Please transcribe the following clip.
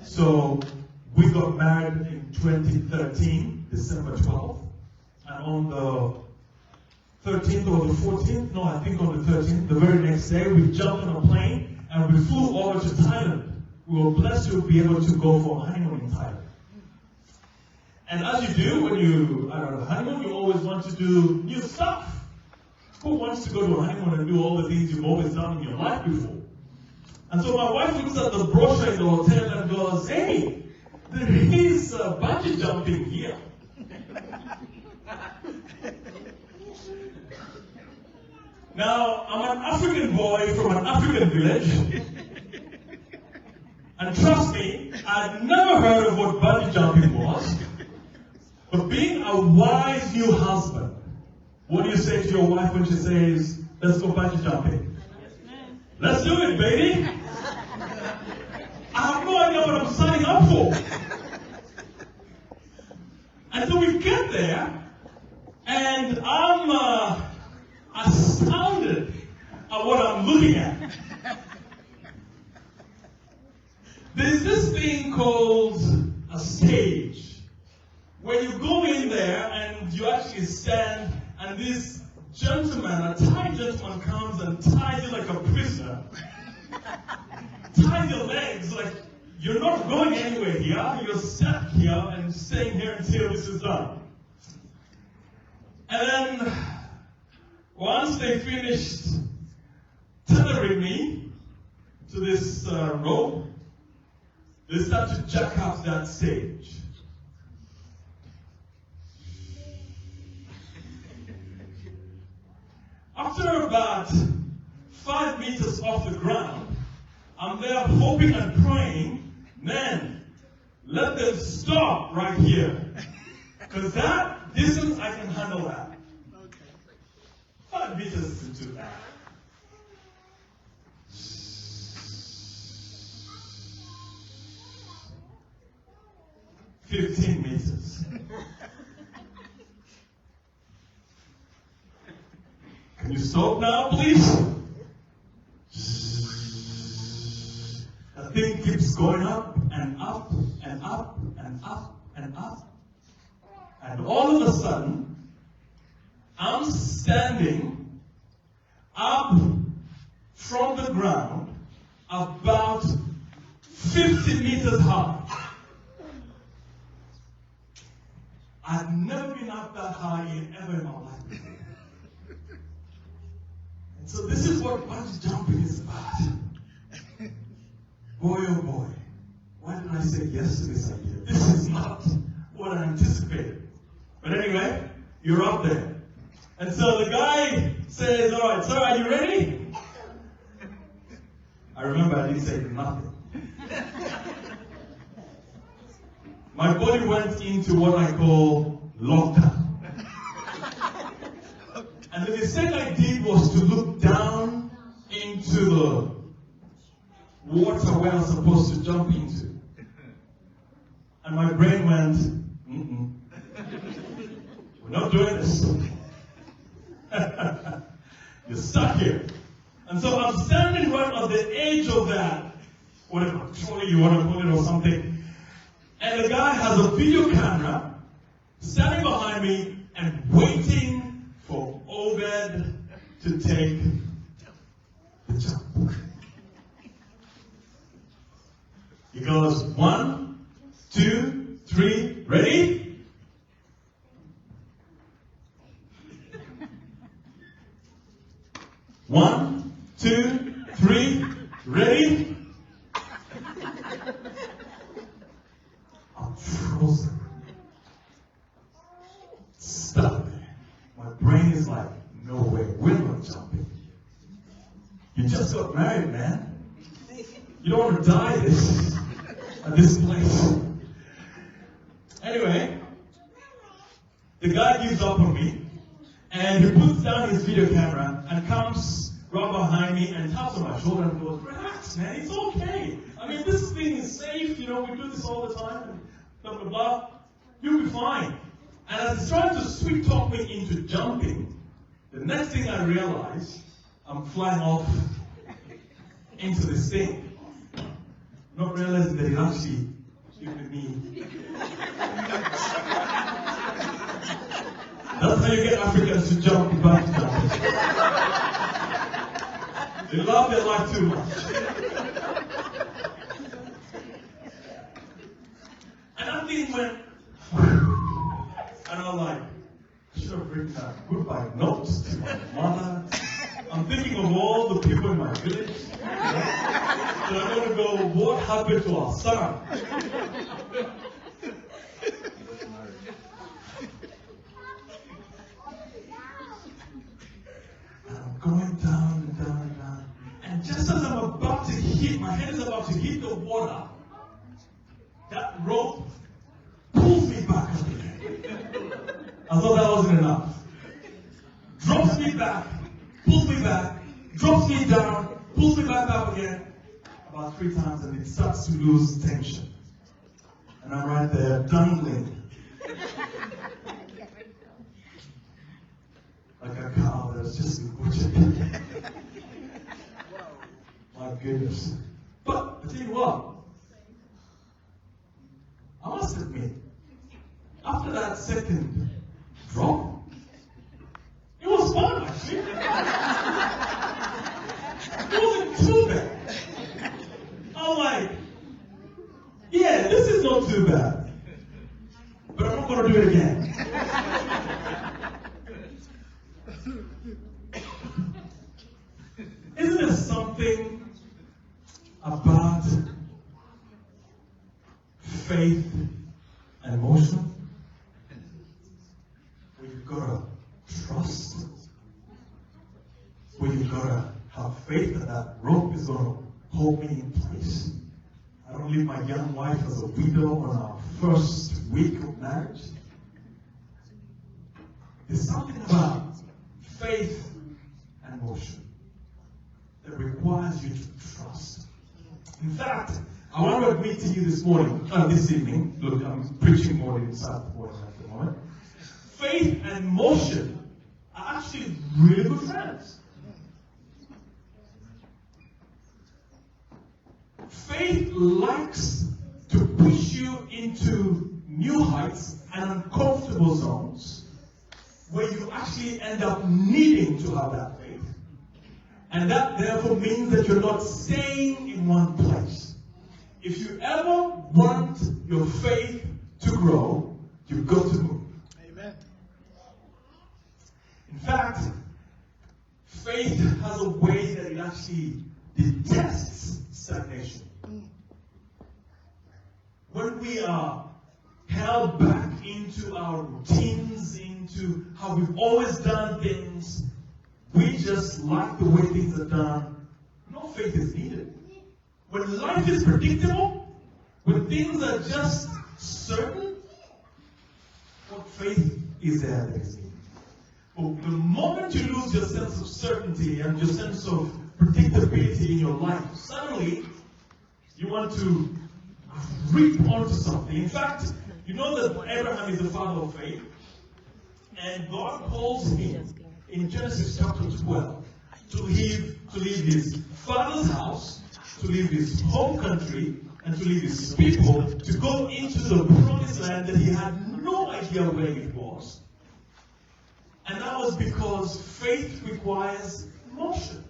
So we got married in 2013, December 12th. And on the 13th or the 14th, no, I think on the 13th, the very next day, we jumped on a plane and we flew over to Thailand. We were blessed to be able to go for a honeymoon in Thailand. And as you do when you are on a honeymoon, you always want to do new stuff. Who wants to go to a honeymoon and do all the things you've always done in your life before? And so my wife looks at the brochure in the hotel and goes, hey, there is bungee jumping here. Now, I'm an African boy from an African village. And trust me, I'd never heard of what bungee jumping was. But being a wise new husband, what do you say to your wife when she says, let's go bungee jumping? Let's do it, baby. I have no idea what I'm signing up for. And so we get there, and I'm astounded at what I'm looking at. There's this thing called a stage, where you go in there and you actually stand, and this gentleman, a Thai gentleman, comes and ties you like a prisoner. Ties your legs like you're not going anywhere here. You're stuck here and staying here until this is done. And then, once they finished tethering me to this rope, they start to jack up that stage. After about 5 meters off the ground, I'm there hoping and praying, man, let them stop right here. Because that distance, I can handle that. 5 meters isn't too bad. 15 meters. Can you stop now, please? The thing keeps going up and up and up and up and up. And all of a sudden, I'm standing up from the ground about 50 meters high. I've never been up that high ever in my life before. And so this is what bungee jumping is about. Boy, oh boy, why did I say yes to this idea? This is not what I anticipated. But anyway, you're up there. And so the guy says, all right, sir, are you ready? I remember I didn't say nothing. My body went into what I call lockdown. And the mistake I did was to look down into the water where I was supposed to jump into. And my brain went, we're not doing this. You're stuck here. And so I'm standing right on the edge of that, whatever trolley you want to call it or something. And the guy has a video camera standing behind me and waiting for Obed to take the jump. He goes, 1, 2, 3, ready? One, 2, 3, ready? I'm frozen. Stuck there. My brain is like, no way, we're not jumping. You just got married, man. You don't want to die at this place. Anyway, the guy gives up on me, and he puts down his video camera and comes right behind me and taps on my shoulder and goes, relax, man, it's okay. I mean, this thing is safe, you know, we do this all the time, and blah, blah, blah. You'll be fine. And as he's trying to sweet talk me into jumping, the next thing I realize, I'm flying off into this thing. not realizing that it actually given me. That's how you get Africans to jump in bungee jumping. They love their life too much. And that thing went, and I'm like, I should have written a goodbye note to my mother. I'm thinking of all the people in my village. And I'm going to go, what happened to our son? And I'm going down and down and down. And just as I'm about to hit, my head is about to hit the water, that rope pulls me back up again. I thought that wasn't enough. Drops me back, pulls me back, drops me down, pulls me back up again. About 3 times, and it starts to lose tension. And I'm right there, dangling. Like a cow that's just been butchered. My goodness. But, I tell you what, I must admit, after that second drop, it was fun actually. It wasn't too bad. I'm like, yeah, this is not too bad. But I'm not going to do it again. Isn't there something about faith and emotion where you've got to trust, where you've got to have faith that that rope is going to hold me in place? I don't leave my young wife as a widow on our first week of marriage. There's something about faith and motion that requires you to trust. In fact, I want to admit to you this evening, look, I'm preaching more inside the morning at the moment. Faith and motion are actually really good friends. Faith likes to push you into new heights and uncomfortable zones where you actually end up needing to have that faith. And that therefore means that you're not staying in one place. If you ever want your faith to grow, you've got to move. Amen. In fact, faith has a way that it actually detests stagnation. When we are held back into our routines, into how we've always done things, we just like the way things are done. No faith is needed. When life is predictable, when things are just certain, what faith is there that is needed? But the moment you lose your sense of certainty and your sense of predictability in your life, suddenly you want to grip onto something. In fact, you know that Abraham is the father of faith, and God calls him in Genesis chapter 12 to leave his father's house, to leave his home country, and to leave his people to go into the promised land that he had no idea where it was. And that was because faith requires motion.